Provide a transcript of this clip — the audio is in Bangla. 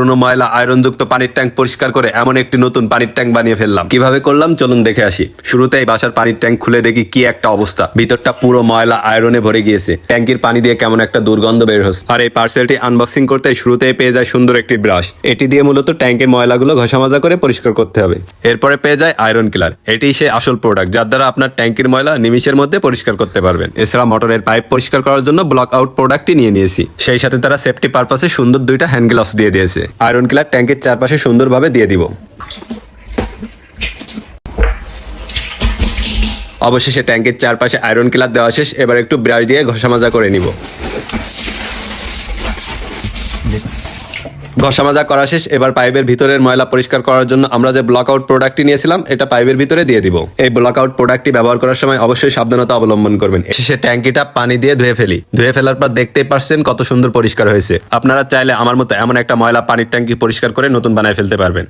পুরনো ময়লা আয়রনযুক্ত পানির ট্যাঙ্ক পরিষ্কার করে এমন একটি নতুন পানির ট্যাঙ্ক বানিয়ে ফেললাম। কিভাবে করলাম চলুন দেখে আসি। শুরুতেই বাসার পানির ট্যাঙ্ক খুলে দেখি কি একটা অবস্থা, ভিতরটা পুরো ময়লা আয়রনে ভরে গিয়েছে। ট্যাঙ্কির পানি দিয়ে কেমন একটা দুর্গন্ধ বের হচ্ছে। আর এই পার্সেলটি আনবক্সিং করতে শুরুতেই পেয়ে যায় সুন্দর একটি ব্রাশ। এটি দিয়ে মূলত ট্যাঙ্কের ময়লাগুলো ঘষা মাজা করে পরিষ্কার করতে হবে। এরপরে পেয়ে যায় আয়রন কিলার। এটি সে আসল প্রোডাক্ট যার দ্বারা আপনার ট্যাঙ্কের ময়লা নিমিষের মধ্যে পরিষ্কার করতে পারবেন। এছাড়া মোটরের পাইপ পরিষ্কার করার জন্য ব্লক আউট প্রোডাক্টটি নিয়ে নিয়েছি। সেই সাথে তারা সেফটি পারপাসে সুন্দর দুইটা হ্যান্ড গ্লাভস দিয়ে দিয়েছে। আয়রন কিলার ট্যাঙ্কের চারপাশে সুন্দরভাবে দিয়ে দিব। অবশেষে ট্যাঙ্কের চারপাশে আয়রন কিলার দেওয়া শেষ। এবার একটু ব্রাশ দিয়ে ঘষা মাজা করে নিব। ঘষা মাজা করা শেষ। এবার পাইপের ভিতরের ময়লা পরিষ্কার করার জন্য আমরা যে ব্লক আউট প্রোডাক্টটি নিয়েছিলাম এটা পাইপের ভিতরে দিয়ে দিব। এই ব্লক আউট প্রোডাক্টটি ব্যবহার করার সময় অবশ্যই সাবধানতা অবলম্বন করবেন। শেষে ট্যাঙ্কিটা পানি দিয়ে ধুয়ে ফেলি। ধুয়ে ফেলার পর দেখতেই পারছেন কত সুন্দর পরিষ্কার হয়েছে। আপনারা চাইলে আমার মতো এমন একটা ময়লা পানির ট্যাঙ্কি পরিষ্কার করে নতুন বানায় ফেলতে পারবেন।